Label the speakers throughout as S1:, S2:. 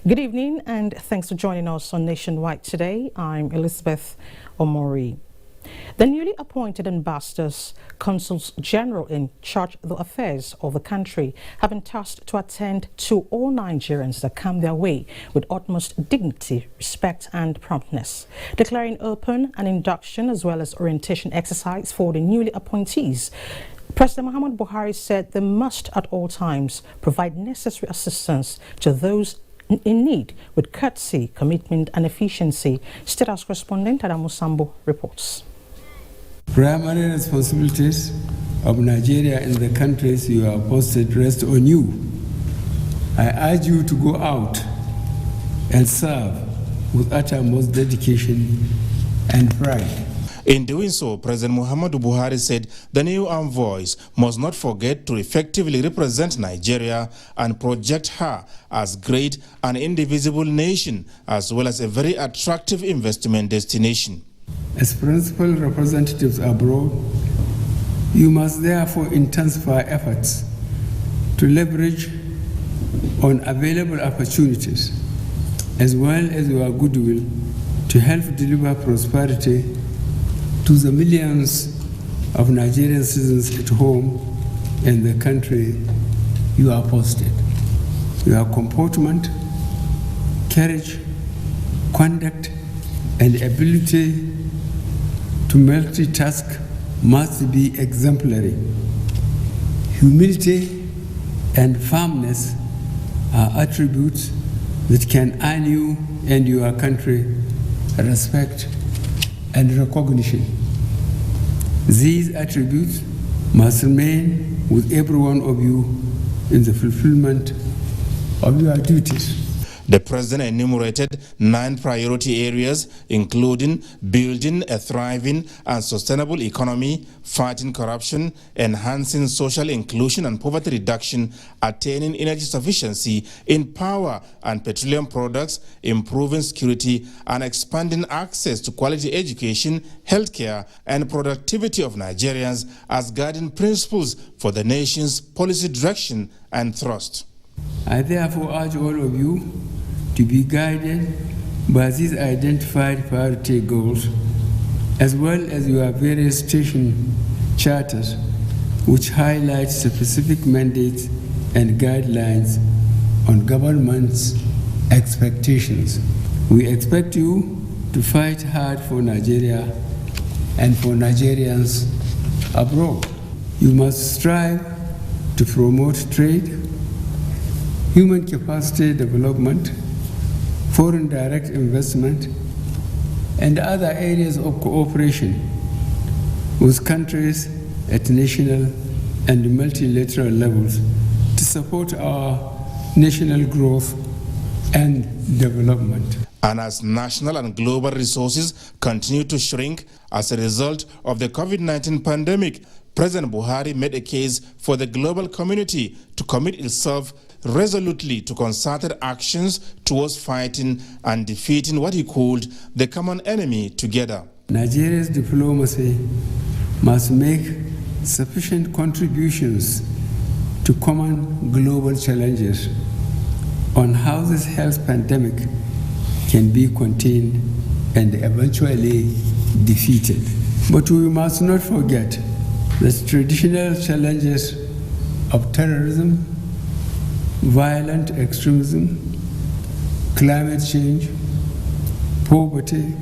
S1: Good evening and thanks for joining us on Nationwide today. I'm Elizabeth Omori. The newly appointed ambassadors, consuls general in charge of the affairs of the country, have been tasked to attend to all Nigerians that come their way with utmost dignity, respect and promptness, declaring open an induction as well as orientation exercise for the newly appointees. President Muhammadu Buhari said they must at all times provide necessary assistance to those in need with courtesy, commitment and efficiency. State House correspondent Adamu Sambo reports.
S2: Primary responsibilities of Nigeria in the countries you are posted rest on you. I urge you to go out and serve with uttermost dedication and pride.
S3: In doing so, President Muhammadu Buhari said the new envoys must not forget to effectively represent Nigeria and project her as great and indivisible nation, as well as a very attractive investment destination.
S2: As principal representatives abroad, you must therefore intensify efforts to leverage on available opportunities, as well as your goodwill to help deliver prosperity to the millions of Nigerian citizens at home and the country you are posted. Your comportment, courage, conduct, and ability to multitask must be exemplary. Humility and firmness are attributes that can earn you and your country respect and recognition. These attributes must remain with every one of you in the fulfillment of your duties.
S3: The President enumerated 9 priority areas, including building a thriving and sustainable economy, fighting corruption, enhancing social inclusion and poverty reduction, attaining energy sufficiency in power and petroleum products, improving security, and expanding access to quality education, healthcare, and productivity of Nigerians as guiding principles for the nation's policy direction and thrust.
S2: I therefore urge all of you to be guided by these identified priority goals, as well as your various station charters, which highlight specific mandates and guidelines on government's expectations. We expect you to fight hard for Nigeria and for Nigerians abroad. You must strive to promote trade, human capacity development, foreign direct investment, and other areas of cooperation with countries at national and multilateral levels to support our national growth and development.
S3: And as national and global resources continue to shrink as a result of the COVID-19 pandemic, President Buhari made a case for the global community to commit itself resolutely to concerted actions towards fighting and defeating what he called the common enemy together.
S2: Nigeria's diplomacy must make sufficient contributions to common global challenges on how this health pandemic can be contained and eventually defeated. But we must not forget the traditional challenges of terrorism, violent extremism, climate change, poverty,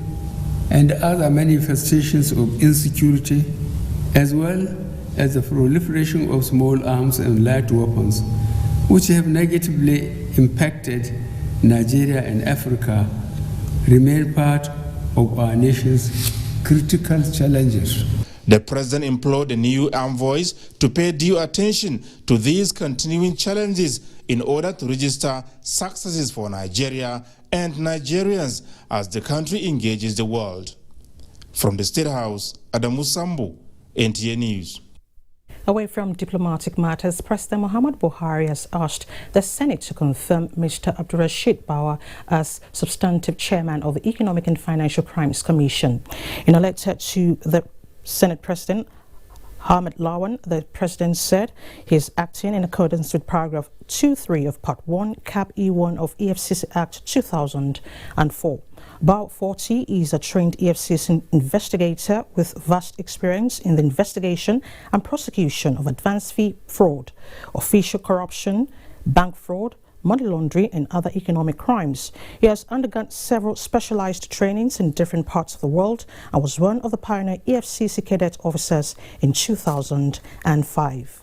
S2: and other manifestations of insecurity, as well as the proliferation of small arms and light weapons, which have negatively impacted Nigeria and Africa remain part of our nation's critical challenges.
S3: The president implored the new envoys to pay due attention to these continuing challenges in order to register successes for Nigeria and Nigerians as the country engages the world. From the State House, Adamu Sambu, NTA News.
S1: Away from diplomatic matters, President Muhammad Buhari has asked the Senate to confirm Mr. Abdulrasheed Bawah as substantive chairman of the Economic and Financial Crimes Commission. In a letter to the Senate President Ahmed Lawan, the President said he is acting in accordance with paragraph 2.3 of Part 1, Cap E1 of EFCC Act 2004. Bawah 40 is a trained EFCC investigator with vast experience in the investigation and prosecution of advance fee fraud, official corruption, bank fraud, money laundering and other economic crimes. He has undergone several specialized trainings in different parts of the world and was one of the pioneer EFCC cadet officers in 2005.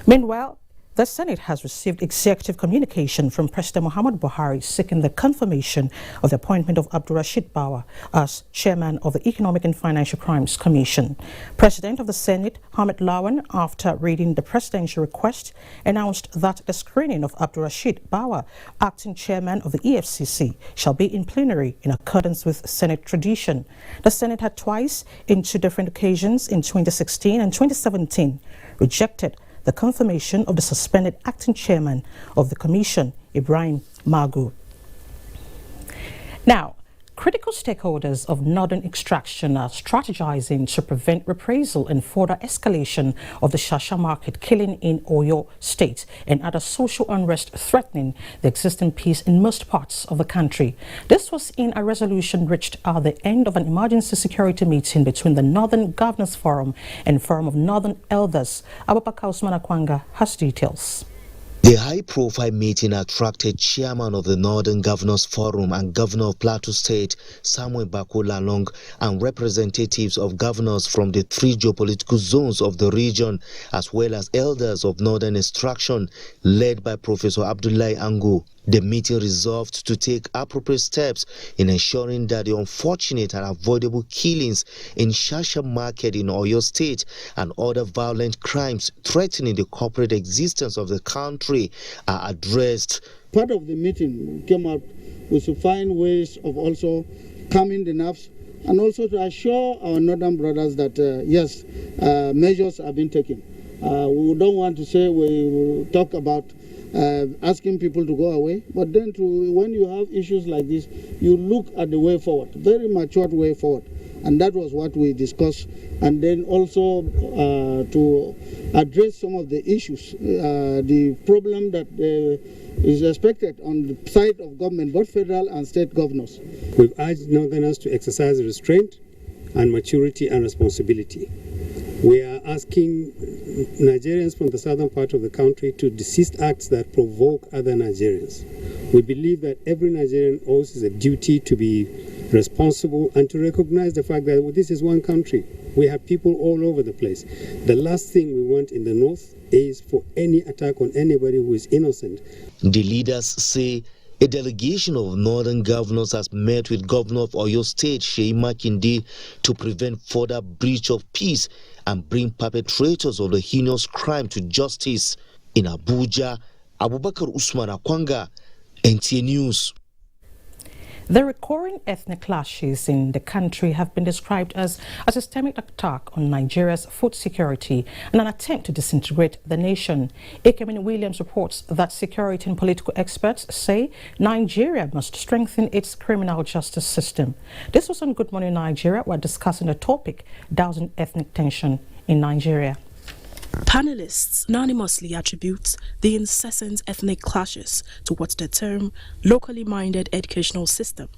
S1: Meanwhile, the Senate has received executive communication from President Muhammad Buhari seeking the confirmation of the appointment of Abdulrasheed Bawah as chairman of the Economic and Financial Crimes Commission. President of the Senate, Ahmed Lawan, after reading the presidential request, announced that the screening of Abdulrasheed Bawah, acting chairman of the EFCC, shall be in plenary in accordance with Senate tradition. The Senate had twice, in two different occasions in 2016 and 2017, rejected the confirmation of the suspended acting chairman of the commission, Ibrahim Magu. Now, critical stakeholders of northern extraction are strategizing to prevent reprisal and further escalation of the Shasha market killing in Oyo State and other social unrest threatening the existing peace in most parts of the country. This was in a resolution reached at the end of an emergency security meeting between the Northern Governors Forum and Forum of Northern Elders. Abubakar Usman Akwanga has details.
S4: The high-profile meeting attracted chairman of the Northern Governors Forum and Governor of Plateau State, Samuel Bako Lalong, and representatives of governors from the three geopolitical zones of the region, as well as elders of Northern Extraction, led by Professor Abdullahi Angu. The meeting resolved to take appropriate steps in ensuring that the unfortunate and avoidable killings in Shasha Market in Oyo State and other violent crimes threatening the corporate existence of the country are addressed.
S5: Part of the meeting came out was to find ways of also calming the nerves and also to assure our northern brothers that yes, measures have been taken. We don't want to say we talk about asking people to go away, but then when you have issues like this, you look at the way forward, very matured way forward, and that was what we discussed. And then also to address some of the issues, the problem that is expected on the side of government, both federal and state governors.
S6: We've urged Northerners to exercise restraint and maturity and responsibility. We are asking Nigerians from the southern part of the country to desist acts that provoke other Nigerians. We believe that every Nigerian owes a duty to be responsible and to recognize the fact that this is one country. We have people all over the place. The last thing we want in the north is for any attack on anybody who is innocent.
S4: The leaders say a delegation of northern governors has met with Governor of Oyo State, Seyi Makinde, to prevent further breach of peace and bring perpetrators of the heinous crime to justice. In Abuja, Abubakar Usman Akwanga, NTA News.
S1: The recurring ethnic clashes in the country have been described as a systemic attack on Nigeria's food security and an attempt to disintegrate the nation. Ekemini Williams reports that security and political experts say Nigeria must strengthen its criminal justice system. This was on Good Morning Nigeria. We're discussing the topic, dousing ethnic tension in Nigeria.
S7: Panelists unanimously attribute the incessant ethnic clashes to what they term locally minded educational system,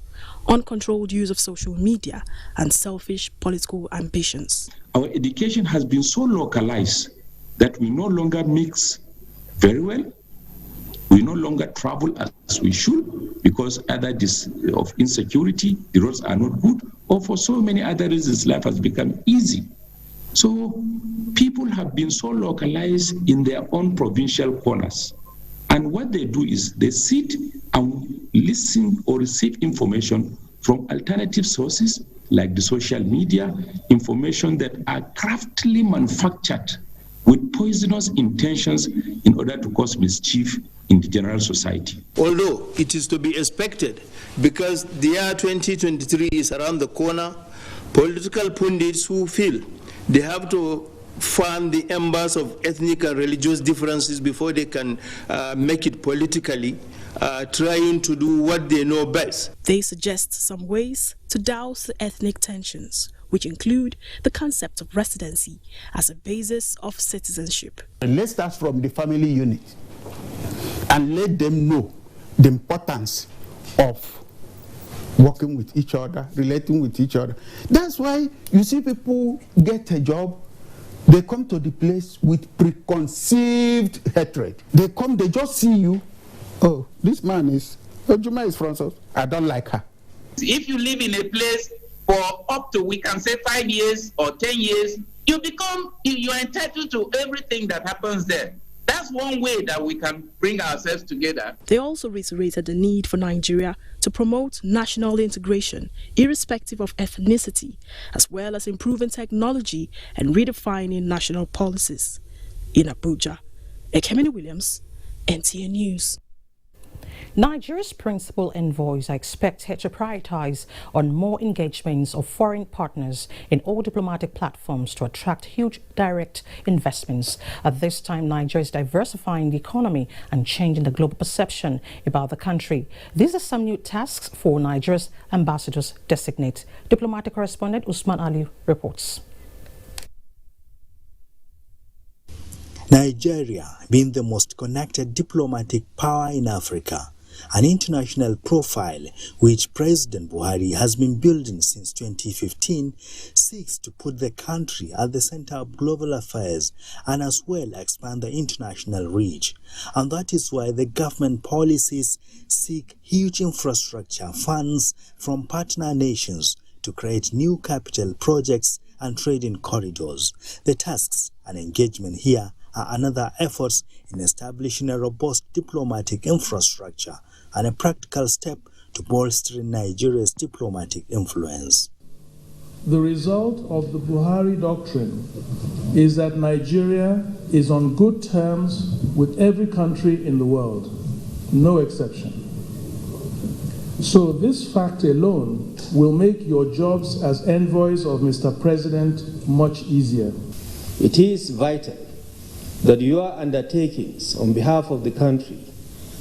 S7: uncontrolled use of social media, and selfish political ambitions.
S8: Our education has been so localized that we no longer mix very well. We no longer travel as we should because either this of insecurity, the roads are not good, or for so many other reasons life has become easy. So people have been so localized in their own provincial corners. And what they do is they sit and listen or receive information from alternative sources like the social media, information that are craftily manufactured with poisonous intentions in order to cause mischief in the general society.
S9: Although it is to be expected, because the year 2023 is around the corner, political pundits who feel they have to fan the embers of ethnic and religious differences before they can make it politically, trying to do what they know best.
S7: They suggest some ways to douse the ethnic tensions, which include the concept of residency as a basis of citizenship.
S10: Let's start from the family unit and let them know the importance of working with each other, relating with each other. That's why you see people get a job, they come to the place with preconceived hatred. They come, they just see you. Oh, this man is, Juma is from us. I don't like her.
S11: If you live in a place for up to, we can say 5 years or 10 years, you're entitled to everything that happens there. That's one way that we can bring ourselves together.
S7: They also reiterated the need for Nigeria to promote national integration, irrespective of ethnicity, as well as improving technology and redefining national policies. In Abuja, Ekemini Williams, NTA News.
S1: Nigeria's principal envoys are expected to prioritize on more engagements of foreign partners in all diplomatic platforms to attract huge direct investments. At this time, Nigeria is diversifying the economy and changing the global perception about the country. These are some new tasks for Nigeria's ambassadors designate. Diplomatic correspondent Usman Ali reports.
S12: Nigeria, being the most connected diplomatic power in Africa, an international profile which President Buhari has been building since 2015, seeks to put the country at the center of global affairs and as well expand the international reach. And that is why the government policies seek huge infrastructure funds from partner nations to create new capital projects and trading corridors. The tasks and engagement here are another efforts in establishing a robust diplomatic infrastructure and a practical step to bolstering Nigeria's diplomatic influence.
S13: The result of the Buhari doctrine is that Nigeria is on good terms with every country in the world, no exception. So this fact alone will make your jobs as envoys of Mr. President much easier.
S14: It is vital that your undertakings on behalf of the country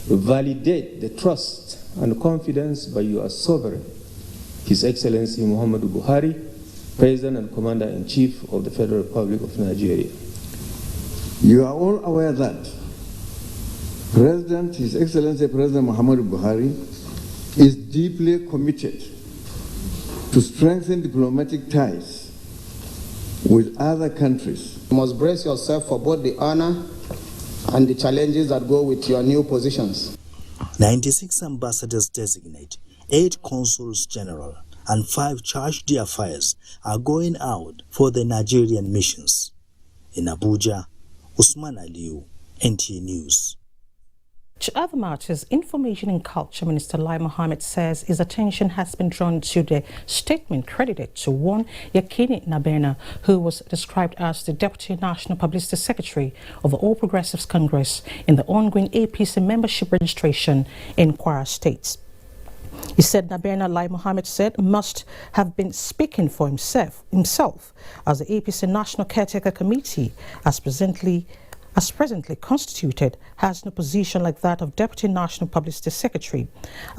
S14: validate the trust and confidence by your sovereign, His Excellency Muhammadu Buhari, President and Commander-in-Chief of the Federal Republic of Nigeria.
S15: You are all aware that His Excellency President Muhammadu Buhari is deeply committed to strengthen diplomatic ties with other countries.
S16: You must brace yourself for both the honor and the challenges that go with your new positions.
S12: 96 ambassadors designate, 8 consuls general, and 5 charge d'affaires are going out for the Nigerian missions. In Abuja, Usman Aliu, NTA News.
S1: To other matters, Information and Culture Minister Lai Mohammed says his attention has been drawn to the statement credited to one Yakini Nabena, who was described as the Deputy National Publicity Secretary of the All Progressives Congress in the ongoing APC membership registration in Kwara State. He said Nabena, Lai Mohammed said, must have been speaking for himself as the APC National Caretaker Committee, as presently constituted, has no position like that of Deputy National Publicity Secretary.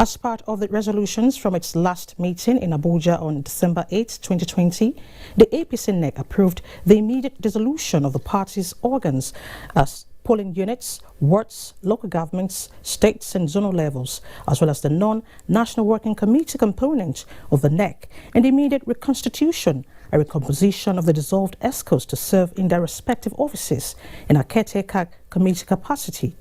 S1: As part of the resolutions from its last meeting in Abuja on December 8, 2020, the APC NEC approved the immediate dissolution of the party's organs as polling units, wards, local governments, states and zonal levels, as well as the non-National Working Committee component of the NEC, and the immediate reconstitution a recomposition of the dissolved ESCOs to serve in their respective offices in a caretaker committee capacity,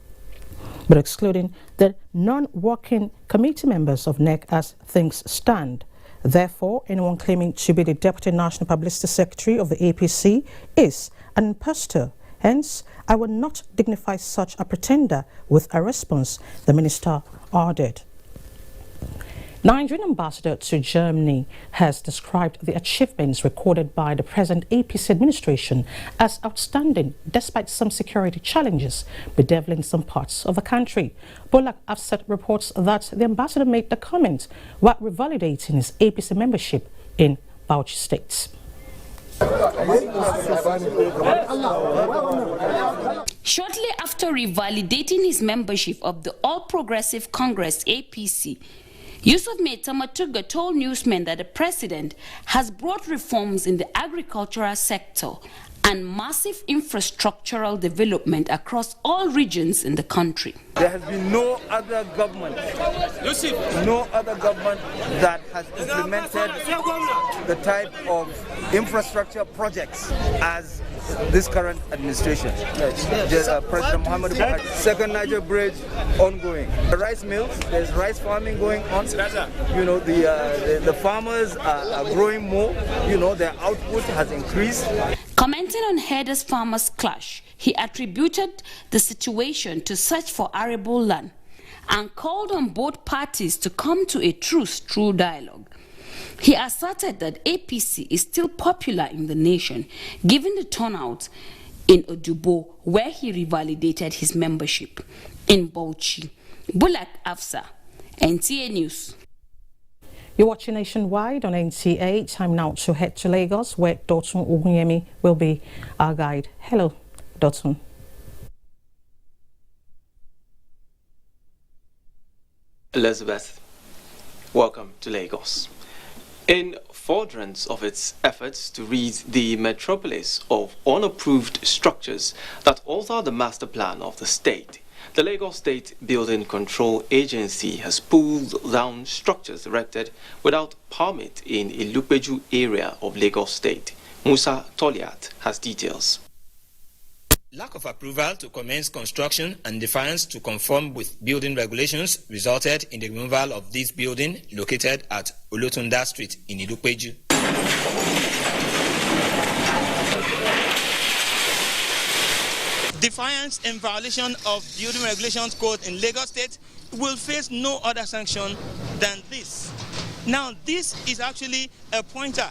S1: but excluding the non-working committee members of NEC as things stand. Therefore, anyone claiming to be the Deputy National Publicity Secretary of the APC is an impostor. Hence, I will not dignify such a pretender with a response, the minister added. Nigerian ambassador to Germany has described the achievements recorded by the present APC administration as outstanding despite some security challenges bedeviling some parts of the country. Bolak Afsat reports that the ambassador made the comment while revalidating his APC membership in Bauchi State.
S17: Shortly after revalidating his membership of the All Progressive Congress APC, Yusuf Maitamatuga told newsmen that the president has brought reforms in the agricultural sector and massive infrastructural development across all regions in the country.
S18: There has been no other government that has implemented the type of infrastructure projects as this current administration. President Muhammad Buhari, second Niger bridge ongoing. The rice mills, there's rice farming going on. You know, the farmers are growing more. You know, their output has increased.
S17: Commenting on Headers farmers' clash, he attributed the situation to search for arable land and called on both parties to come to a truce through dialogue. He asserted that APC is still popular in the nation, given the turnout in Odubo, where he revalidated his membership. In Bauchi, Bulak Afsa, NTA News.
S1: You're watching Nationwide on NTA. Time now to head to Lagos, where Dotun Ogunyemi will be our guide. Hello, Dotun.
S19: Elizabeth, welcome to Lagos. In furtherance of its efforts to rid the metropolis of unapproved structures that alter the master plan of the state, the Lagos State Building Control Agency has pulled down structures erected without permit in Ilupeju area of Lagos State. Musa Toliat has details.
S20: Lack of approval to commence construction and defiance to conform with building regulations resulted in the removal of this building located at Olotunda Street in Ilupeju.
S21: Defiance in violation of building regulations code in Lagos State will face no other sanction than this. Now, this is actually a pointer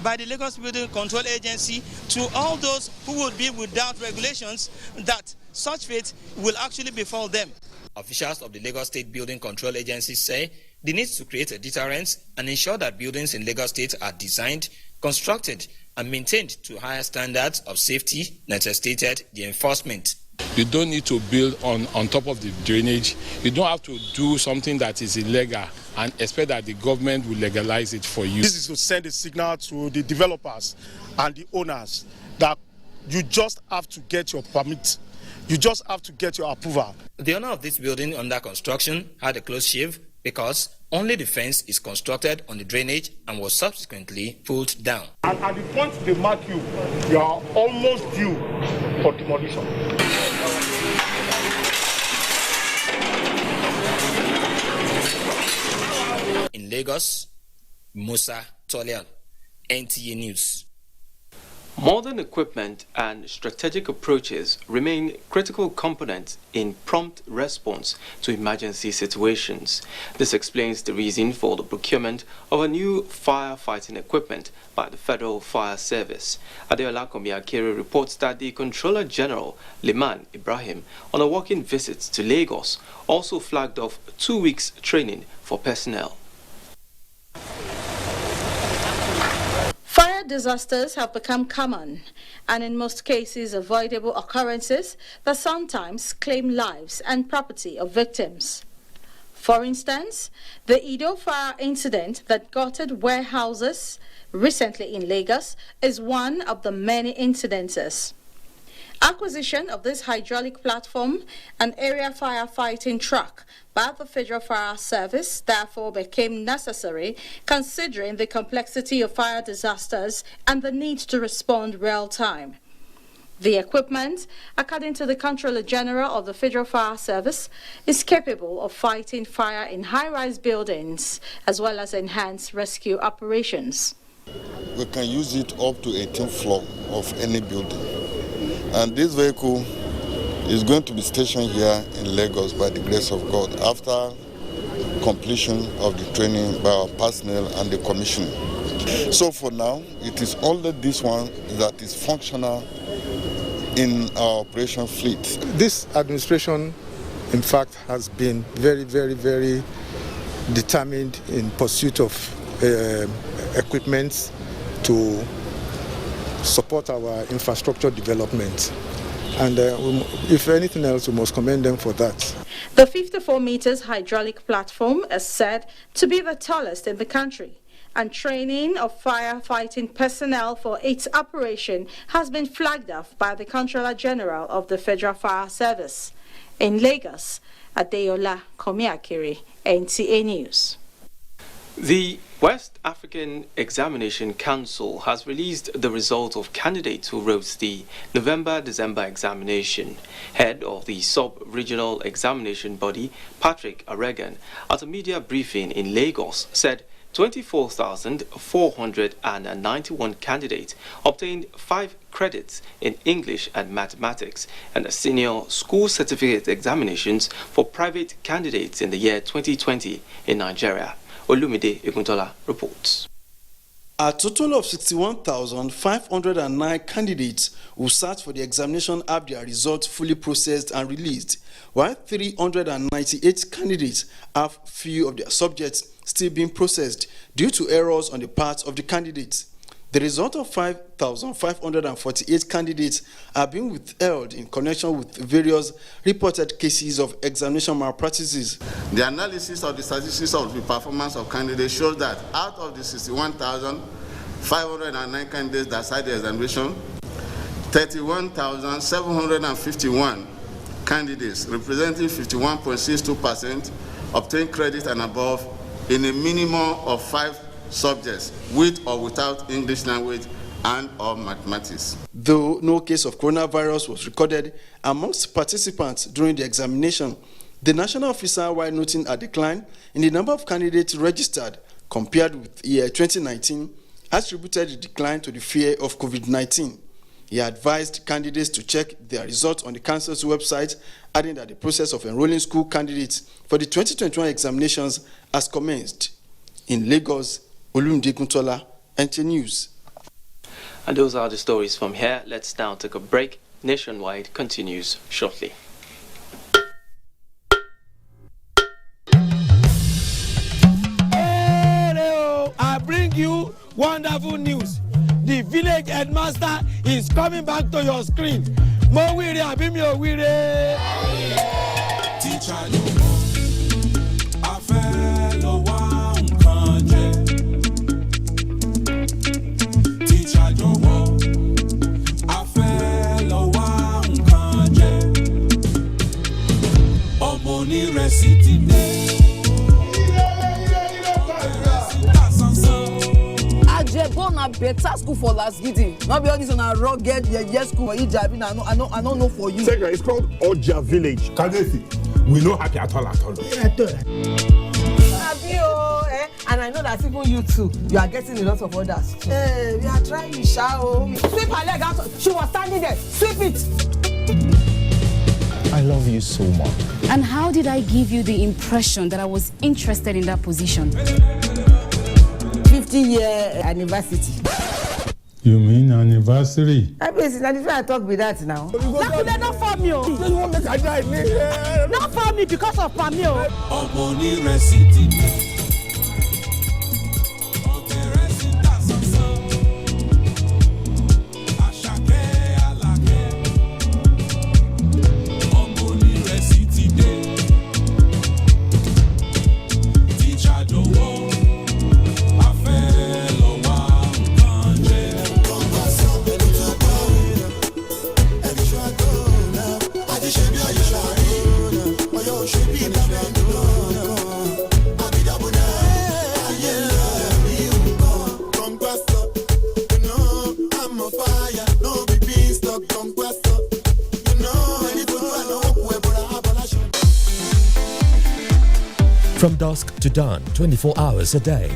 S21: by the Lagos Building Control Agency to all those who would be without regulations that such fate will actually befall them.
S20: Officials of the Lagos State Building Control Agency say they need to create a deterrence and ensure that buildings in Lagos State are designed, constructed, and maintained to higher standards of safety necessitated the enforcement.
S22: You don't need to build on top of the drainage. You don't have to do something that is illegal and expect that the government will legalize it for you.
S23: This is to send a signal to the developers and the owners that you just have to get your permit. You just have to get your approval.
S20: The owner of this building under construction had a close shave because only the fence is constructed on the drainage and was subsequently pulled down.
S23: And at the point they mark you, you are almost due for demolition.
S20: In Lagos, Musa Tolian, NTA News.
S19: Modern equipment and strategic approaches remain critical components in prompt response to emergency situations. This explains the reason for the procurement of a new firefighting equipment by the Federal Fire Service. Adeola Komiakere reports that the Controller General, Liman Ibrahim, on a working visit to Lagos, also flagged off 2 weeks training for personnel.
S24: Fire disasters have become common and in most cases avoidable occurrences that sometimes claim lives and property of victims. For instance, the Ido fire incident that gutted warehouses recently in Lagos is one of the many incidences. Acquisition of this hydraulic platform and area firefighting truck by the Federal Fire Service therefore became necessary considering the complexity of fire disasters and the need to respond real time. The equipment, according to the Controller General of the Federal Fire Service, is capable of fighting fire in high-rise buildings as well as enhanced rescue operations.
S25: We can use it up to 18th floor of any building. And this vehicle is going to be stationed here in Lagos by the grace of God. After completion of the training by our personnel and the commission. So for now, it is only this one that is functional in our operation fleet.
S2: This administration, in fact, has been very, very, very determined in pursuit of equipment to support our infrastructure development. And if anything else, we must commend them for that.
S24: The 54 meters hydraulic platform is said to be the tallest in the country, and training of firefighting personnel for its operation has been flagged off by the Comptroller General of the Federal Fire Service. In Lagos, Adeola Komiakiri, NTA News.
S19: The West African Examination Council has released the result of candidates who wrote the November-December examination. Head of the sub-regional examination body, Patrick Aregan, at a media briefing in Lagos, said 24,491 candidates obtained 5 credits in English and mathematics and senior school certificate examinations for private candidates in the year 2020 in Nigeria. Olumide Iguntola reports.
S3: A total of 61,509 candidates who sat for the examination have their results fully processed and released, while 398 candidates have few of their subjects still being processed due to errors on the part of the candidates. The result of 5,548 candidates are being withheld in connection with various reported cases of examination malpractices.
S4: The analysis of the statistics of the performance of candidates shows that out of the 61,509 candidates that sat the examination, 31,751 candidates, representing 51.62%, obtained credit and above in a minimum of 5 subjects, with or without English language and or mathematics.
S3: Though no case of coronavirus was recorded amongst participants during the examination, the national officer, while noting a decline in the number of candidates registered compared with year 2019, attributed the decline to the fear of COVID-19. He advised candidates to check their results on the council's website, adding that the process of enrolling school candidates for the 2021 examinations has commenced. In Lagos, Olumide Iguntola, NTA News.
S19: And those are the stories from here. Let's now take a break. Nationwide continues shortly.
S5: I bring you wonderful news. The village headmaster is coming back to your screen. Mo wire abi mi o wire. Teacher no more. I fell one country. Teacher no more. I fell one country. Omo ni resiti day.
S6: Na better school for last gidi. Not be all this on a rugged yes school for Ijabi. I don't know for you.
S26: Second, it's called Oja Village. Kadesi. We no happy at all.
S6: And I know that even you too, you are getting a lot of orders. Hey, we are trying, shao. Sweep her leg out. She was standing there. Sweep it.
S27: I love you so much.
S28: And how did I give you the impression that I was interested in that position?
S6: 50-year anniversary.
S27: You mean anniversary?
S6: I mean, that's why I talk with that now. Not for me. Not for me because of Pamio.
S29: From dusk to dawn, 24 hours a day.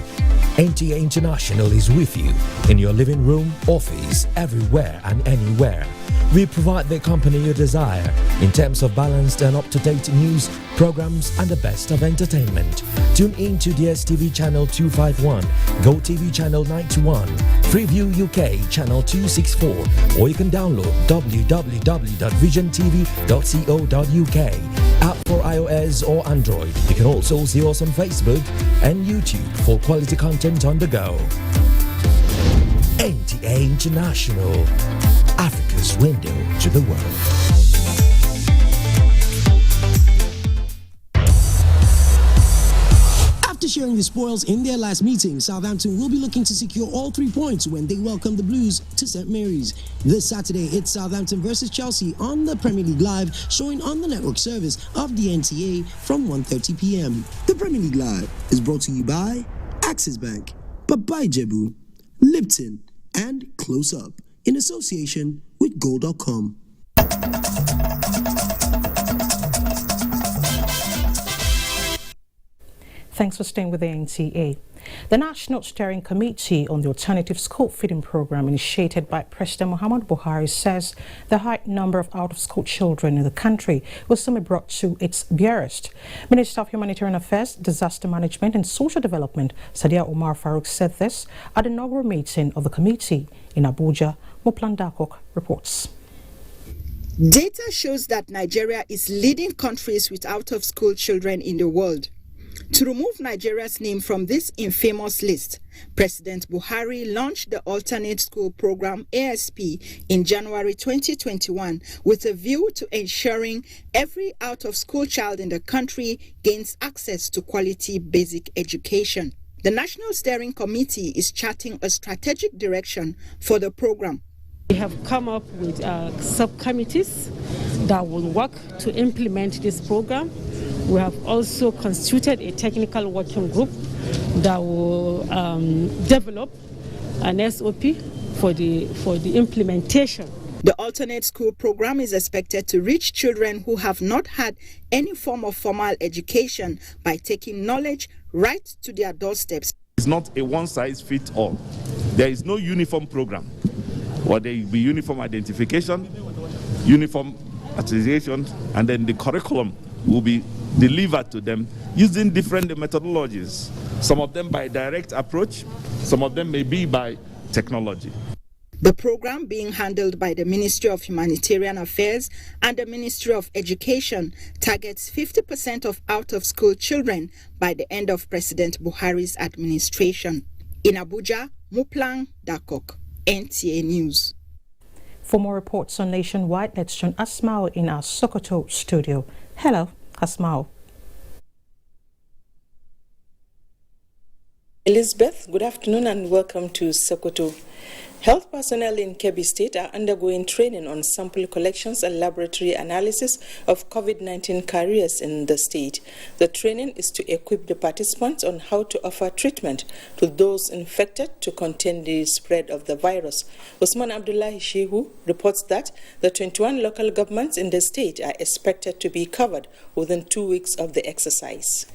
S7: NTA International is with you in your living room, office, everywhere and anywhere. We provide the company you desire in terms of balanced and up-to-date news, programs and the best of entertainment. Tune in to DSTV channel 251, GoTV channel 91, Freeview UK channel 264, or you can download www.visiontv.co.uk. App for iOS or Android. You can also see us on Facebook and YouTube for quality content on the go. NTA International, Africa's window to the world.
S8: After sharing the spoils in their last meeting, Southampton will be looking to secure all 3 points when they welcome the Blues to St Mary's. This Saturday, it's Southampton versus Chelsea on the Premier League Live, showing on the network service of the NTA from 1:30 p.m. The Premier League Live is brought to you by Axis Bank, Babai Jebu, Lipton, and Close Up, in association with Gold.com.
S1: Thanks for staying with the NTA. The National Steering Committee on the Alternative School Feeding Program, initiated by President Muhammadu Buhari, says the high number of out-of-school children in the country will soon be brought to its barest. Minister of Humanitarian Affairs, Disaster Management and Social Development, Sadia Omar Farouk, said this at the inaugural meeting of the committee in Abuja. Moplan Dakok reports.
S9: Data shows that Nigeria is leading countries with out-of-school children in the world. To remove Nigeria's name from this infamous list, President Buhari launched the Alternate School Program ASP in January 2021 with a view to ensuring every out-of-school child in the country gains access to quality basic education. The National Steering Committee is charting a strategic direction for the program.
S10: We have come up with subcommittees that will work to implement this program. We have also constituted a technical working group that will develop an SOP for the implementation.
S9: The alternate school program is expected to reach children who have not had any form of formal education by taking knowledge right to their doorsteps.
S11: It's not a one-size-fits-all. There is no uniform program. Or there will be uniform identification, uniform attestation, and then the curriculum will be delivered to them using different methodologies. Some of them by direct approach, some of them may be by technology.
S9: The program, being handled by the Ministry of Humanitarian Affairs and the Ministry of Education, targets 50% of out-of-school children by the end of President Buhari's administration. In Abuja, Muplang Dakok, NTA News.
S1: For more reports on Nationwide, let's join Asmao in our Sokoto studio. Hello, Asmao.
S13: Elizabeth, good afternoon and welcome to Sokoto. Health personnel in Kebbi State are undergoing training on sample collections and laboratory analysis of COVID-19 carriers in the state. The training is to equip the participants on how to offer treatment to those infected to contain the spread of the virus. Usman Abdullahi Shehu reports that the 21 local governments in the state are expected to be covered within 2 weeks of the exercise.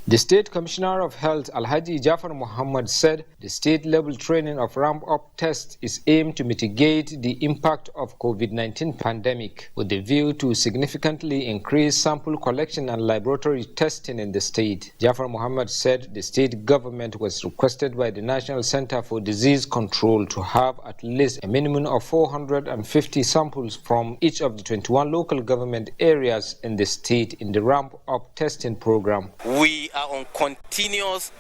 S14: The State Commissioner of Health, Alhaji Jafar Muhammad, said the state-level training of ramp-up tests is aimed to mitigate the impact of COVID-19 pandemic with the view to significantly increase sample collection and laboratory testing in the state. Jafar Muhammad said the state government was requested by the National Center for Disease Control to have at least a minimum of 450 samples from each of the 21 local government areas in the state in the ramp-up testing program.
S15: We are on continuous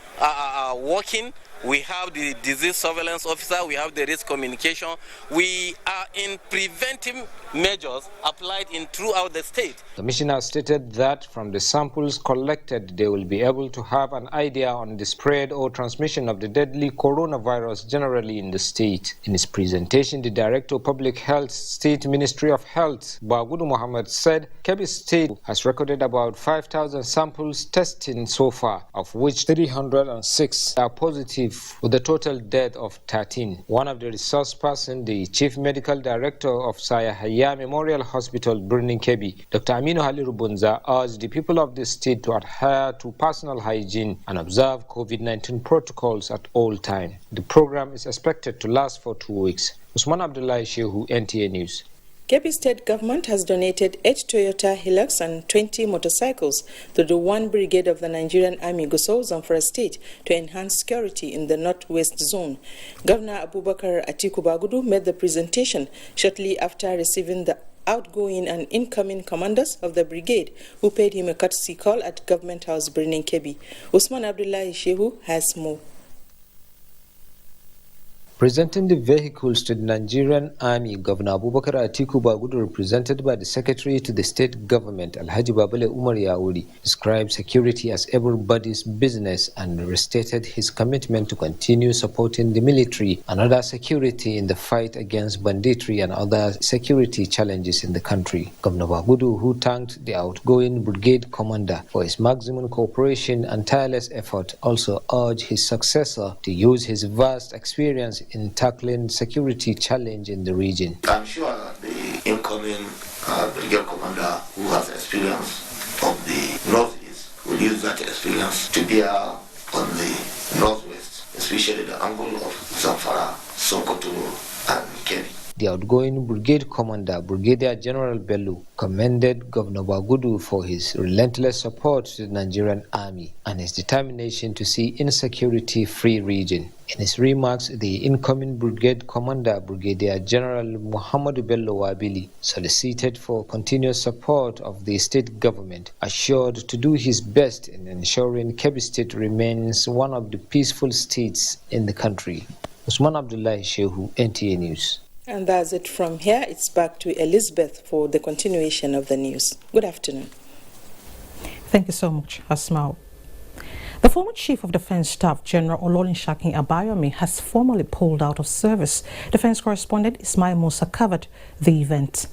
S15: working. We have the disease surveillance officer, we have the risk communication. We are in preventive measures applied throughout the state.
S14: The commissioner stated that from the samples collected, they will be able to have an idea on the spread or transmission of the deadly coronavirus generally in the state. In his presentation, the Director of Public Health, State Ministry of Health, Bagudu Muhammad, said Kebbi State has recorded about 5,000 samples testing so far, of which 306 are positive live with a total death of 13. One of the resource persons, the Chief Medical Director of Sayahaya Memorial Hospital, Birnin Kebbi, Dr. Aminu Haliru Bunza, urged the people of the state to adhere to personal hygiene and observe COVID-19 protocols at all times. The program is expected to last for 2 weeks. Usman Abdullahi Shehu, NTA News.
S13: Kebbi State Government has donated 8 Toyota Hilux and 20 motorcycles to the 1 Brigade of the Nigerian Army Gusau Zamfara State to enhance security in the Northwest Zone. Governor Abubakar Atiku Bagudu made the presentation shortly after receiving the outgoing and incoming commanders of the brigade, who paid him a courtesy call at Government House, Birnin Kebbi. Usman Abdullahi Shehu has more.
S14: Presenting the vehicles to the Nigerian Army, Governor Abubakar Atiku Bagudu, represented by the Secretary to the State Government, Alhaji Babale Umar Yauri, described security as everybody's business and restated his commitment to continue supporting the military and other security in the fight against banditry and other security challenges in the country. Governor Bagudu, who thanked the outgoing brigade commander for his maximum cooperation and tireless effort, also urged his successor to use his vast experience in tackling security challenge in the region.
S12: I'm sure that the incoming brigade commander, who has experience of the Northeast, will use that experience to bear on the Northwest, especially the angle of Zamfara, Sokoto, and Kebbi.
S14: The outgoing brigade commander, Brigadier General Bello, commended Governor Bagudu for his relentless support to the Nigerian Army and his determination to see insecurity-free region. In his remarks, the incoming brigade commander, Brigadier General Muhammadu Bello Wabili, solicited for continuous support of the state government, assured to do his best in ensuring Kebbi State remains one of the peaceful states in the country. Usman Abdullahi Shehu, NTA News.
S13: And that's it from here. It's back to Elizabeth for the continuation of the news. Good afternoon.
S1: Thank you so much, Asmao. The former Chief of Defense Staff, General Olorunshakin Abayomi, has formally pulled out of service. Defense correspondent Ismail Musa covered the event.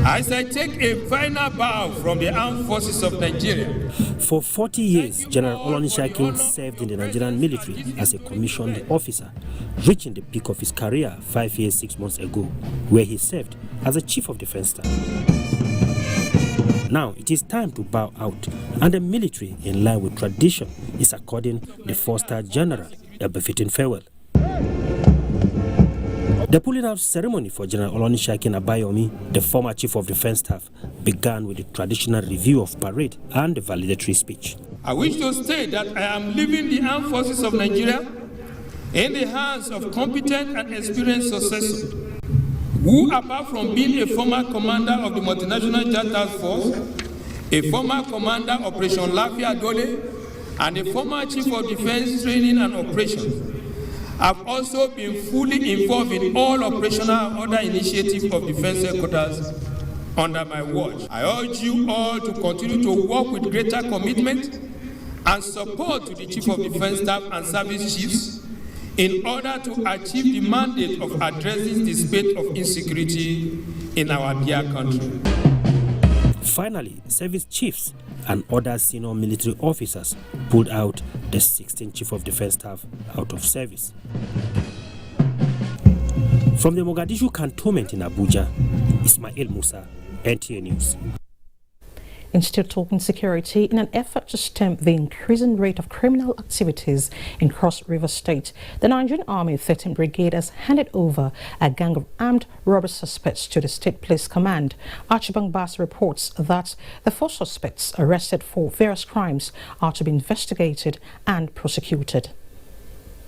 S16: As I take a final bow from the armed forces of Nigeria.
S17: For 40 years, General Olorunshakin served in the Nigerian military as a commissioned officer, reaching the peak of his career 5 years, 6 months ago, where he served as a Chief of Defense Staff. Now it is time to bow out, and the military, in line with tradition, is according the 4-star general a befitting farewell. The pulling out ceremony for General Olorunshakin Abayomi, the former Chief of Defense Staff, began with the traditional review of parade and the validatory speech.
S16: I wish to state that I am leaving the armed forces of Nigeria in the hands of competent and experienced successors, who, apart from being a former commander of the multinational joint task force, a former commander Operation Lafia Dole, and a former Chief of Defense Training and Operations, have also been fully involved in all operational and other initiatives of defense headquarters under my watch. I urge you all to continue to work with greater commitment and support to the Chief of Defense Staff and Service Chiefs in order to achieve the mandate of addressing the spate of insecurity in our dear country.
S17: Finally, service chiefs and other senior military officers pulled out the 16th Chief of Defense Staff out of service. From the Mogadishu cantonment in Abuja, Ismail Musa, NTA News.
S1: In still talking security, in an effort to stem the increasing rate of criminal activities in Cross River State, the Nigerian Army 13th Brigade has handed over a gang of armed robber suspects to the State Police Command. Archibald Bass reports that the 4 suspects arrested for various crimes are to be investigated and prosecuted.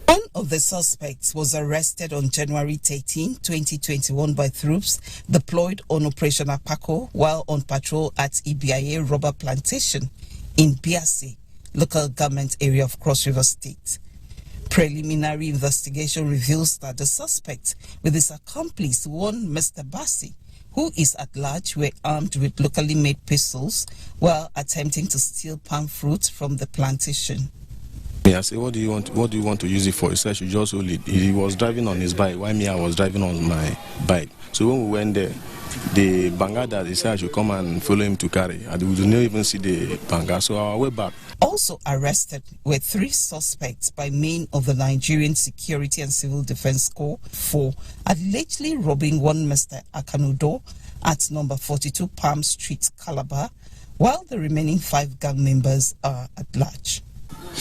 S18: One of the suspects was arrested on January 13, 2021 by troops deployed on Operation Apako while on patrol at Ibiaye Rubber Plantation in Biase, local government area of Cross River State. Preliminary investigation reveals that the suspect with his accomplice, one Mr. Bassi, who is at large, were armed with locally made pistols while attempting to steal palm fruit from the plantation.
S2: I said, what do you want to use it for? He said, you just hold it. He was driving on his bike, while me, I was driving on my bike. So when we went there, the banga that he said I should come and follow him to carry, and we did not even see the banga. So our way back.
S18: Also arrested were 3 suspects by men of the Nigerian Security and Civil Defense Corps for allegedly robbing one Mr. Akanudo at number 42 Palm Street, Calabar, while the remaining 5 gang members are at large.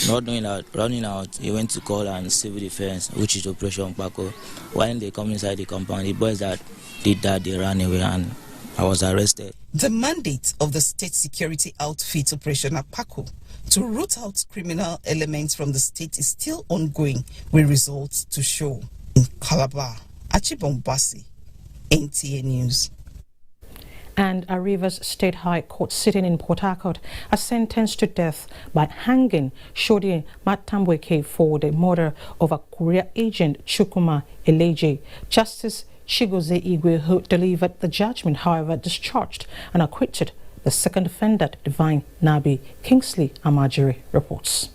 S4: Not knowing that, running out, he went to call an civil defense, which is Operation Paco. When they come inside the compound, the boys that did that, they ran away and I was arrested.
S18: The mandate of the state security outfit Operation Paco to root out criminal elements from the state is still ongoing, with results to show. In Calabar, Achibombasi, NTA News.
S1: And a Rivers State High Court sitting in Port Harcourt has sentenced to death by hanging Shodi Matambweke for the murder of a courier agent Chukuma Eleje. Justice Chigozie Igwe, who delivered the judgment, however, discharged and acquitted the second defendant, Divine Nabi. Kingsley Amajiri reports.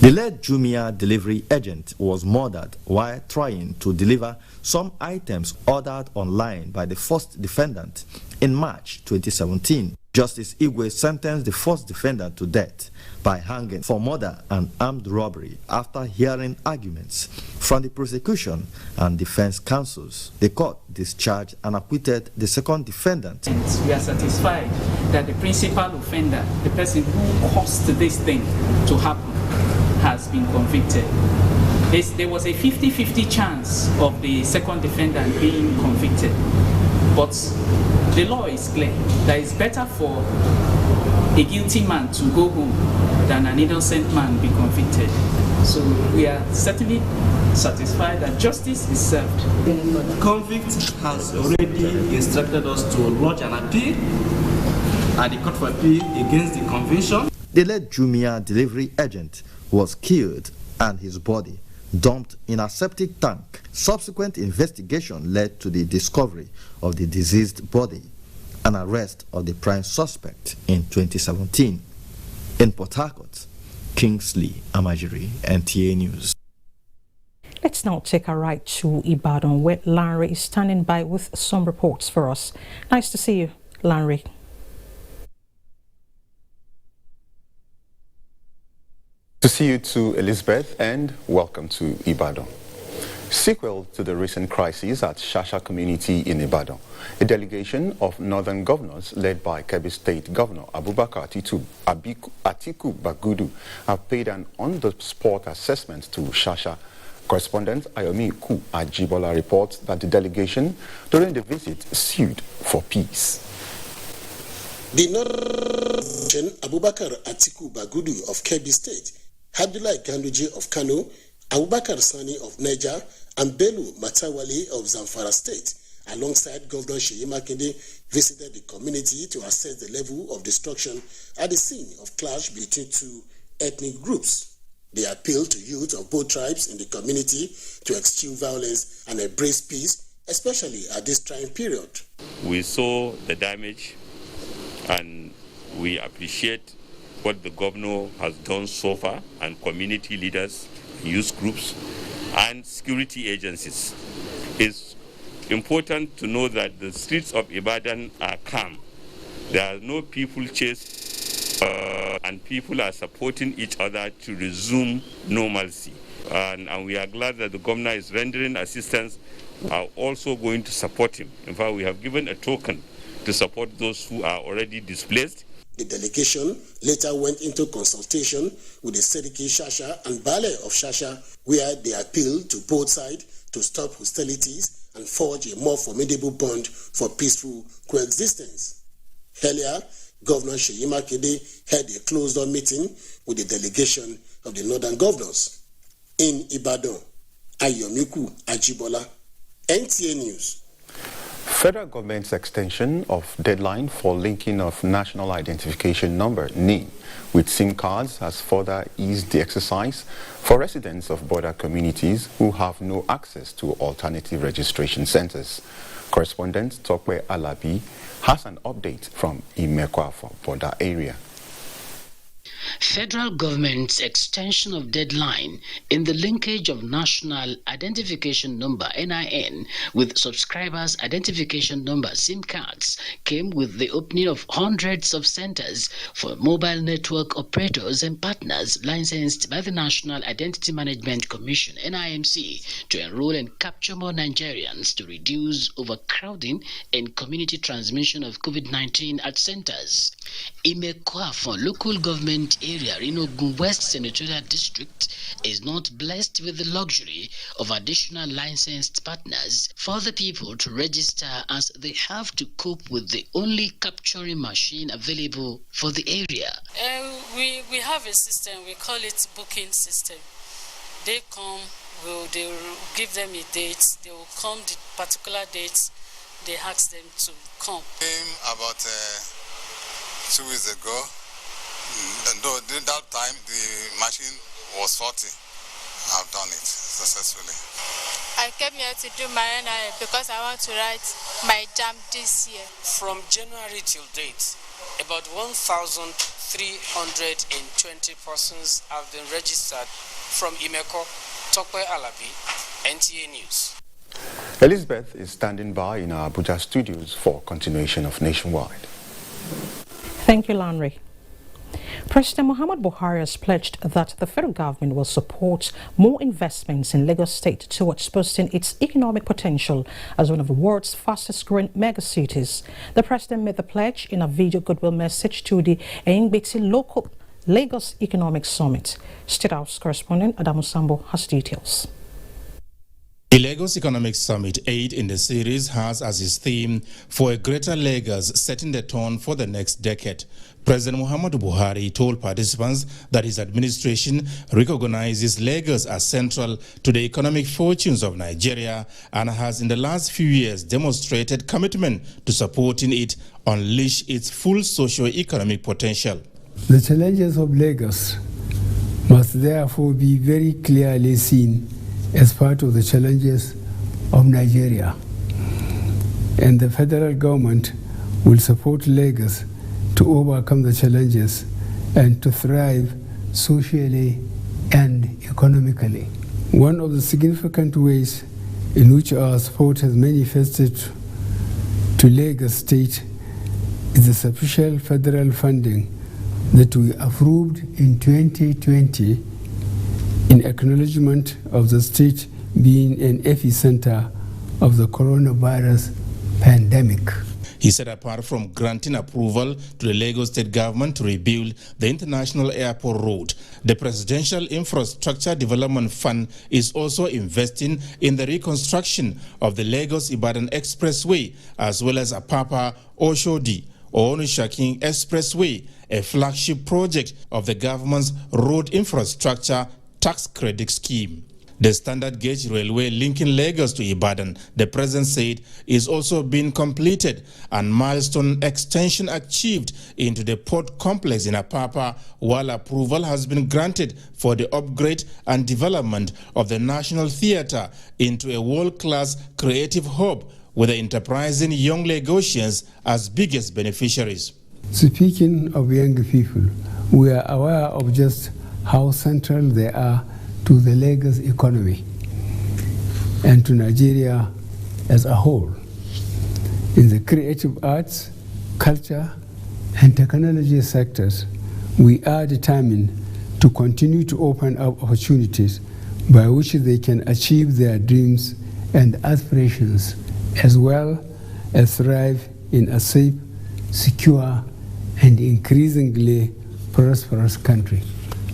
S20: The late Jumia delivery agent was murdered while trying to deliver some items ordered online by the first defendant in March 2017. Justice Igwe sentenced the first defendant to death by hanging for murder and armed robbery after hearing arguments from the prosecution and defense counsels. The court discharged and acquitted the second defendant.
S21: We are satisfied that the principal offender, the person who caused this thing to happen, has been convicted. There was a 50-50 chance of the second defendant being convicted, but the law is clear that it's better for a guilty man to go home than an innocent man be convicted. So we are certainly satisfied that justice is served.
S22: The convict has already instructed us to lodge an appeal at the Court of Appeal against the conviction.
S20: The late Jumia delivery agent was killed and his body dumped in a septic tank. Subsequent investigation led to the discovery of the deceased body and arrest of the prime suspect in 2017. In Port Harcourt, Kingsley Amajiri, NTA News.
S1: Let's now take a ride to Ibadan, where Larry is standing by with some reports for us. Nice to see you, Larry.
S23: To see you too, Elizabeth, and welcome to Ibadan. Sequel to the recent crisis at Shasha community in Ibadan, a delegation of northern governors led by Kebbi State Governor Abubakar Atiku Bagudu have paid an on-the-spot assessment to Shasha. Correspondent Ayomi Ku Ajibola reports that the delegation during the visit sued for peace.
S24: The Northern Abubakar Atiku Bagudu of Kebbi State, Abdullah Ganduje of Kano, Abubakar Sani of Niger, and Bello Matawale of Zamfara State, alongside Governor Seyi Makinde, visited the community to assess the level of destruction at the scene of clash between 2 ethnic groups. They appealed to youth of both tribes in the community to eschew violence and embrace peace, especially at this trying period.
S25: We saw the damage and we appreciate what the governor has done so far, and community leaders, youth groups, and security agencies. It's important to know that the streets of Ibadan are calm. There are no people chased, and people are supporting each other to resume normalcy. And we are glad that the governor is rendering assistance. We are also going to support him. In fact, we have given a token to support those who are already displaced.
S24: The delegation later went into consultation with the Sediki Shasha and Bale of Shasha, where they appealed to both sides to stop hostilities and forge a more formidable bond for peaceful coexistence. Earlier, Governor Seyi Makinde held a closed-door meeting with the delegation of the northern governors. In Ibadan, Ayomiku Ajibola, NTA News.
S23: Federal government's extension of deadline for linking of national identification number NIN with SIM cards has further eased the exercise for residents of border communities who have no access to alternative registration centers. Correspondent Tokwe Alabi has an update from Imekwa for border area.
S3: Federal government's extension of deadline in the linkage of National Identification Number (NIN) with subscribers' identification number (SIM cards) came with the opening of hundreds of centers for mobile network operators and partners licensed by the National Identity Management Commission (NIMC) to enroll and capture more Nigerians to reduce overcrowding and community transmission of COVID-19 at centers. Imekwa for local government area in Ogun West Senatorial District is not blessed with the luxury of additional licensed partners for the people to register, as they have to cope with the only capturing machine available for the area.
S5: We have a system, we call it booking system. They come, they will give them a date, they will come the particular dates, they ask them to come.
S6: About 2 weeks ago, though during that time the machine was faulty. I've done it successfully.
S7: I came here to do my NIN because I want to write my JAM this year.
S19: From January till date, about 1,320 persons have been registered from Imeko, Tokwe Alabi, NTA News.
S23: Elizabeth is standing by in our Abuja studios for continuation of Nationwide.
S1: Thank you, Lanre. President Muhammad Buhari has pledged that the federal government will support more investments in Lagos State towards boosting its economic potential as one of the world's fastest-growing megacities. The president made the pledge in a video goodwill message to the Engbeti local Lagos Economic Summit. State House correspondent Adamu Sambo has details.
S26: The Lagos Economic Summit 8 in the series has as its theme "For a Greater Lagos, Setting the Tone for the Next Decade." President Muhammadu Buhari told participants that his administration recognizes Lagos as central to the economic fortunes of Nigeria and has in the last few years demonstrated commitment to supporting it unleash its full socio-economic potential.
S27: The challenges of Lagos must therefore be very clearly seen as part of the challenges of Nigeria, and the federal government will support Lagos to overcome the challenges and to thrive socially and economically. One of the significant ways in which our support has manifested to Lagos State is the sufficient federal funding that we approved in 2020 in acknowledgement of the state being an epicenter of the coronavirus pandemic.
S26: He said apart from granting approval to the Lagos State government to rebuild the International Airport Road, the Presidential Infrastructure Development Fund is also investing in the reconstruction of the Lagos-Ibadan Expressway as well as Apapa Oshodi or Onitshakin Expressway, a flagship project of the government's road infrastructure tax credit scheme. The standard gauge railway linking Lagos to Ibadan, the president said, is also being completed and milestone extension achieved into the port complex in Apapa, while approval has been granted for the upgrade and development of the National Theatre into a world-class creative hub with the enterprising young Lagosians as biggest beneficiaries.
S27: Speaking of young people, we are aware of just how central they are to the Lagos economy and to Nigeria as a whole. In the creative arts, culture, and technology sectors, we are determined to continue to open up opportunities by which they can achieve their dreams and aspirations, as well as thrive in a safe, secure, and increasingly prosperous country.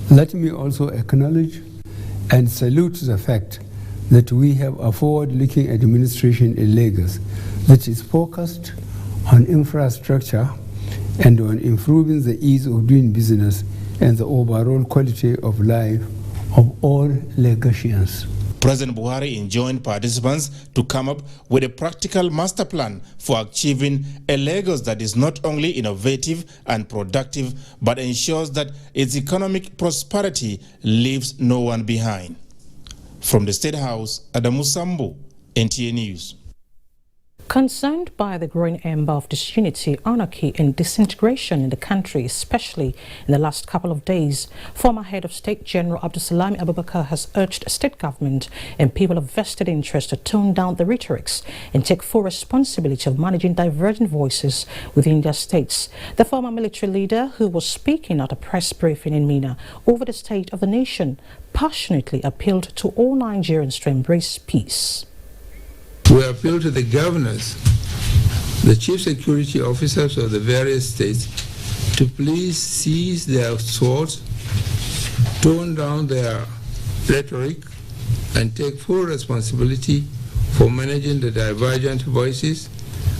S27: Let me also acknowledge and salute the fact that we have a forward-looking administration in Lagos that is focused on infrastructure and on improving the ease of doing business and the overall quality of life of all Lagosians.
S26: President Buhari enjoined participants to come up with a practical master plan for achieving a Lagos that is not only innovative and productive, but ensures that its economic prosperity leaves no one behind. From the State House, Adamu Sambo, NTA News.
S1: Concerned by the growing ember of disunity, anarchy and disintegration in the country, especially in the last couple of days, former head of state General Abdulsalami Abubakar has urged state government and people of vested interest to tone down the rhetorics and take full responsibility of managing divergent voices within their states. The former military leader, who was speaking at a press briefing in Mina over the state of the nation, passionately appealed to all Nigerians to embrace peace.
S8: We appeal to the governors, the chief security officers of the various states, to please seize their swords, tone down their rhetoric, and take full responsibility for managing the divergent voices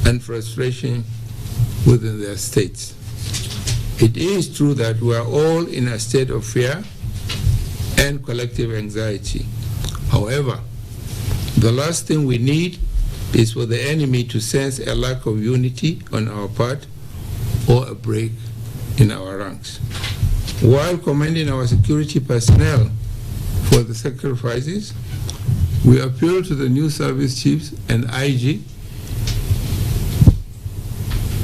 S8: and frustration within their states. It is true that we are all in a state of fear and collective anxiety. However, the last thing we need is for the enemy to sense a lack of unity on our part or a break in our ranks. While commending our security personnel for the sacrifices, we appeal to the new service chiefs and IG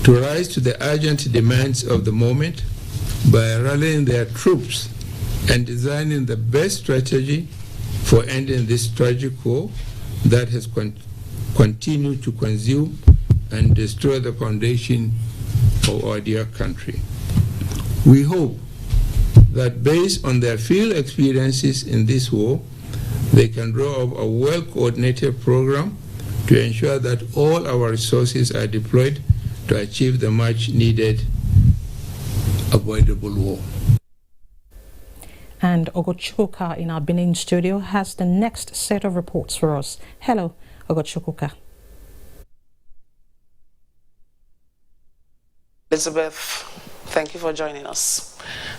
S8: to rise to the urgent demands of the moment by rallying their troops and designing the best strategy for ending this tragic war that has continued to consume and destroy the foundation of our dear country. We hope that based on their field experiences in this war, they can draw up a well-coordinated program to ensure that all our resources are deployed to achieve the much-needed avoidable war.
S1: And Ogochukwuka in our Benin studio has the next set of reports for us. Hello, Ogochukwuka.
S9: Elizabeth, thank you for joining us.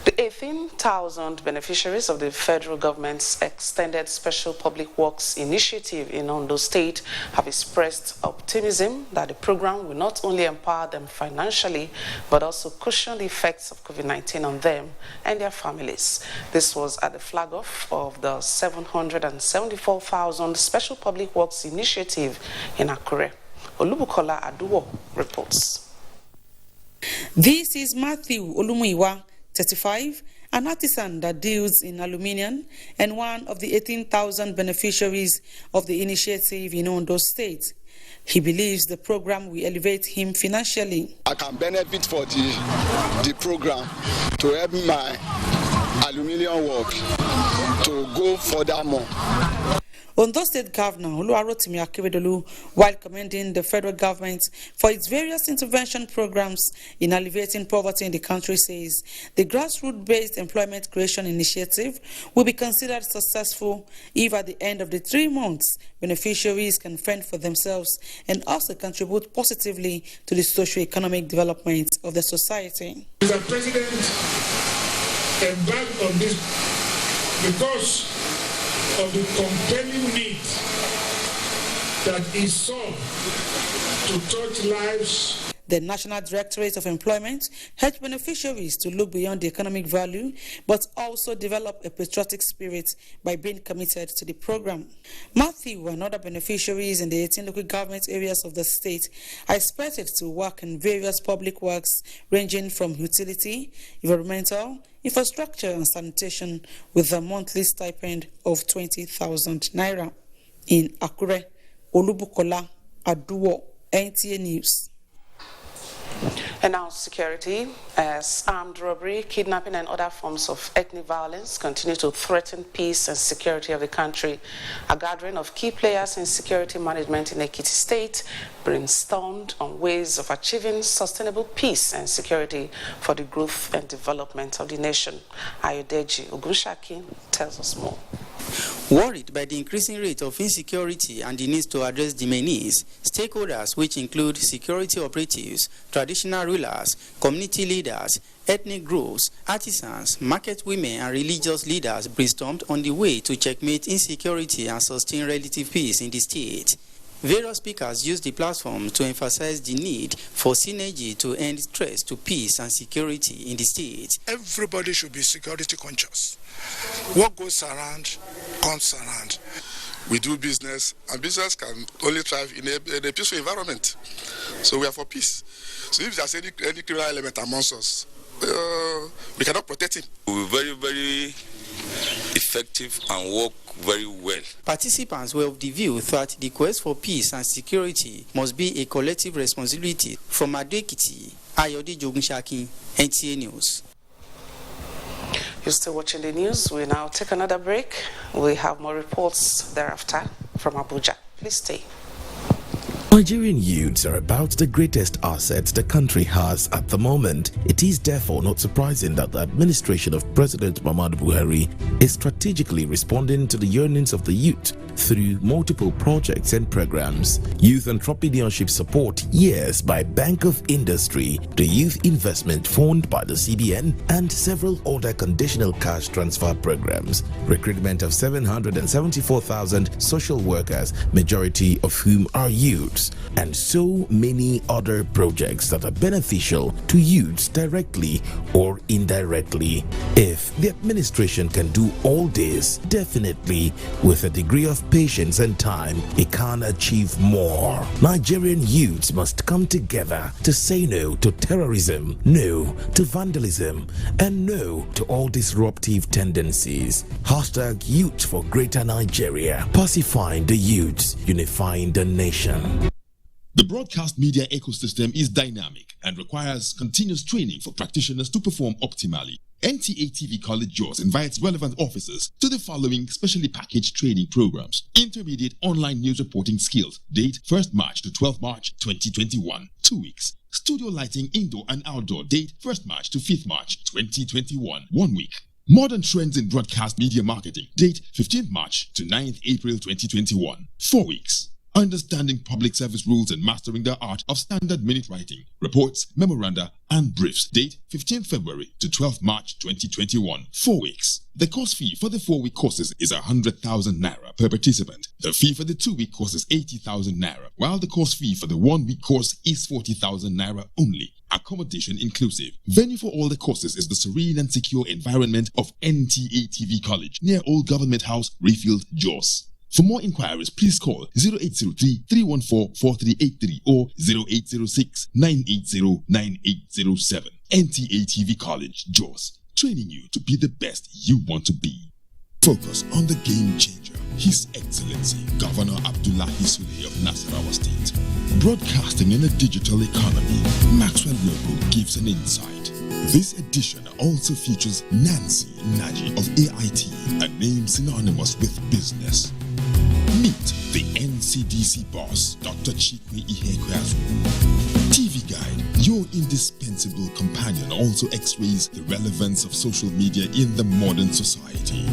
S9: The 18,000 beneficiaries of the federal government's extended Special Public Works Initiative in Ondo State have expressed optimism that the program will not only empower them financially, but also cushion the effects of COVID-19 on them and their families. This was at the flag-off of the 774,000 Special Public Works Initiative in Akure. Olubukola Aduwo reports.
S10: This is Matthew Olumuyiwa, 35, an artisan that deals in aluminium and one of the 18,000 beneficiaries of the initiative in Ondo State. He believes the program will elevate him financially.
S11: I can benefit for the program to help my aluminium work to go furthermore.
S10: Ondo State Governor Oluwarotimi Akeredolu, while commending the federal government for its various intervention programs in alleviating poverty in the country, says the grassroots-based employment creation initiative will be considered successful if at the end of the 3 months, beneficiaries can fend for themselves and also contribute positively to the socio-economic development of the society.
S12: The President embarked on this because of the compelling need that he saw to touch lives.
S10: The National Directorate of Employment helps beneficiaries to look beyond the economic value, but also develop a patriotic spirit by being committed to the program. Matthew and other beneficiaries in the 18 local government areas of the state are expected to work in various public works ranging from utility, environmental, infrastructure and sanitation with a monthly stipend of 20,000 naira. In Akure, Olubukola Aduwo, NTA News.
S9: And now security, as armed robbery, kidnapping and other forms of ethnic violence continue to threaten peace and security of the country. A gathering of key players in security management in Ekiti State brainstormed on ways of achieving sustainable peace and security for the growth and development of the nation. Ayodeji Ogunshaki tells us more.
S14: Worried by the increasing rate of insecurity and the need to address the main needs, stakeholders, which include security operatives, traditional rulers, community leaders, ethnic groups, artisans, market women, and religious leaders brainstormed on the way to checkmate insecurity and sustain relative peace in the state. Various speakers used the platform to emphasize the need for synergy to end threats to peace and security in the state.
S15: Everybody should be security conscious. What goes around comes around.
S2: we do business, and business can only thrive in a peaceful environment. So we are for peace. So if there's any criminal element amongst us, we cannot protect him.
S4: We're very, very effective and work very well.
S14: Participants were of the view that the quest for peace and security must be a collective responsibility. From Adekiti, Ayode Jogunshaki, NTA News.
S9: You're still watching the news. We now take another break. We have more reports thereafter from Abuja. Please stay.
S13: Nigerian youths are about the greatest assets the country has at the moment. It is therefore not surprising that the administration of President Muhammadu Buhari is strategically responding to the yearnings of the youth through multiple projects and programs. Youth Entrepreneurship Support Years by Bank of Industry, the Youth Investment Fund by the CBN, and several other conditional cash transfer programs. Recruitment of 774,000 social workers, majority of whom are youths, and so many other projects that are beneficial to youths directly or indirectly. If the administration can do all this, definitely with a degree of patience and time, it can achieve more. Nigerian youths must come together to say no to terrorism, no to vandalism, and no to all disruptive tendencies. Hashtag Youth for Greater Nigeria. Pacifying the youths, unifying the nation.
S15: The broadcast media ecosystem is dynamic and requires continuous training for practitioners to perform optimally. NTA TV College JOS invites relevant officers to the following specially packaged training programs. Intermediate online news reporting skills. Date 1st March to 12th March 2021. 2 weeks. Studio lighting indoor and outdoor. Date 1st March to 5th March 2021. 1 week. Modern trends in broadcast media marketing. Date 15th March to 9th April 2021. 4 weeks. Understanding public service rules and mastering the art of standard minute writing, reports, memoranda, and briefs. Date 15th February to 12th March 2021. 4 weeks. The course fee for the 4-week courses is 100,000 naira per participant. The fee for the 2-week course is 80,000 naira, while the course fee for the 1-week course is 40,000 naira only. Accommodation inclusive. Venue for all the courses is the serene and secure environment of NTA TV College near Old Government House, Rayfield, Jos. For more inquiries, please call 0803-314-4383 or 0806-980-9807. NTA TV College, Jos, training you to be the best you want to be. Focus on the game changer, His Excellency Governor Abdullahi Sule of Nasarawa State. Broadcasting in a digital economy, Maxwell Logo gives an insight. This edition also features Nancy Naji of AIT, a name synonymous with business. Meet the NCDC boss, Dr. Chikwe Ihekweazu. TV Guide, your indispensable companion, also x-rays the relevance of social media in the modern society.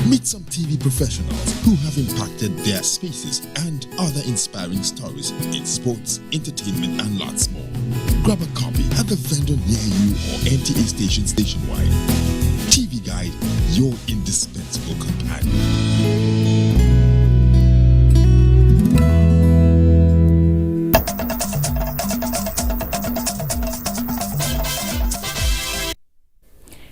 S15: Meet some TV professionals who have impacted their spaces and other inspiring stories in sports, entertainment, and lots more. Grab a copy at the vendor near you or NTA stations nationwide. TV Guide, your indispensable companion.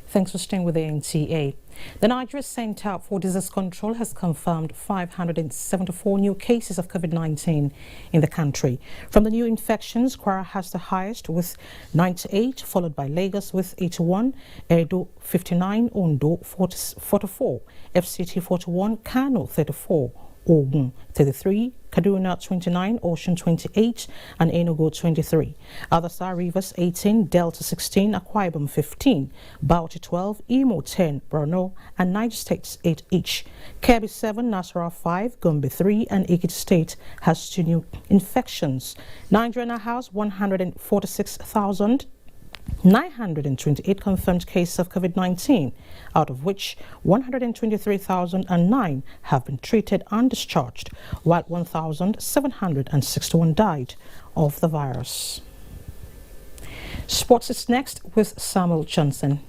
S1: Thanks for staying with the NTA. The Nigeria Center for Disease Control has confirmed 574 new cases of COVID-19 in the country. From the new infections, Kwara has the highest with 98, followed by Lagos with 81, Edo 59, Ondo 44, FCT 41, Kano 34, Ogun 33, Kaduna 29, Ocean 28, and Enugu 23. Others are Rivers 18, Delta 16, Akwa Ibom 15, Bauchi 12, Imo 10, Borno, and Niger States 8 each. Kebbi 7, Nasarawa 5, Gombe 3, and Ekiti State has 2 new infections. Nigeria now has 146,928 confirmed cases of COVID-19, out of which 123,009 have been treated and discharged, while 1,761 died of the virus. Sports is next with Samuel Johnson.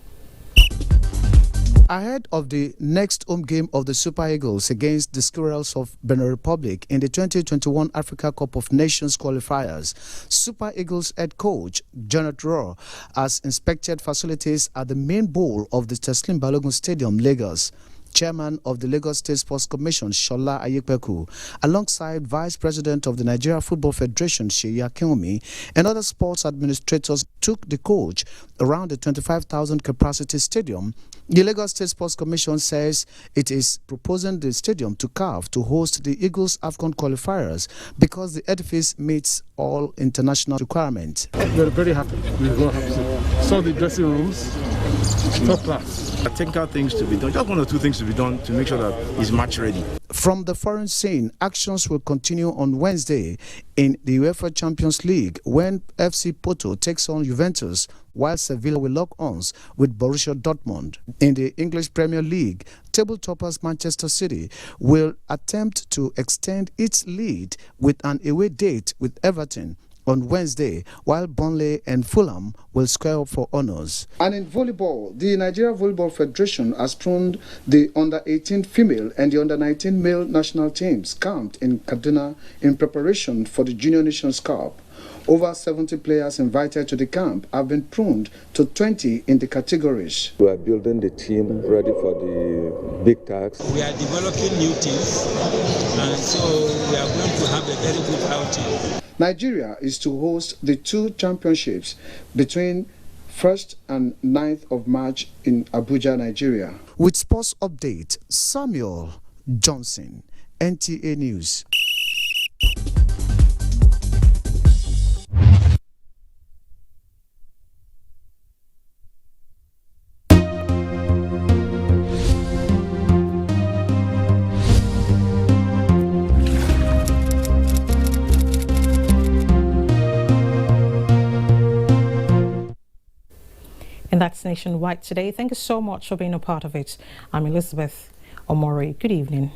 S16: Ahead of the next home game of the Super Eagles against the Squirrels of Benin Republic in the 2021 Africa Cup of Nations qualifiers, Super Eagles head coach Janet Rohr has inspected facilities at the main bowl of the Teslim Balogun Stadium, Lagos. Chairman of the Lagos State Sports Commission, Shola Ayekpeku, alongside Vice President of the Nigeria Football Federation, Seyi Akinwumi, and other sports administrators took the coach around the 25,000 capacity stadium. The Lagos State Sports Commission says it is proposing the stadium to carve to host the Eagles AFCON qualifiers because the edifice meets all international requirements.
S17: We're very happy. We're very happy. Saw the dressing rooms, top class. Technical things to be done, just one or two things to be done to make sure that it's match ready.
S16: From the foreign scene, actions will continue on Wednesday in the UEFA Champions League when FC Porto takes on Juventus, while Sevilla will lock arms with Borussia Dortmund. In the English Premier League, table toppers Manchester City will attempt to extend its lead with an away date with Everton on Wednesday, while Burnley and Fulham will square up for honours. And in volleyball, the Nigeria Volleyball Federation has pruned the under-18 female and the under-19 male national teams camped in Kaduna in preparation for the Junior Nations Cup. Over 70 players invited to the camp have been pruned to 20 in the categories.
S18: We are building the team ready for the big tasks.
S20: We are developing new teams, and so we are going to have a very good outing.
S16: Nigeria is to host the two championships between 1st and 9th of March in Abuja, Nigeria. With sports update, Samuel Johnson, NTA News.
S1: And that's Nationwide today. Thank you so much for being a part of it. I'm Elizabeth Omori. Good evening.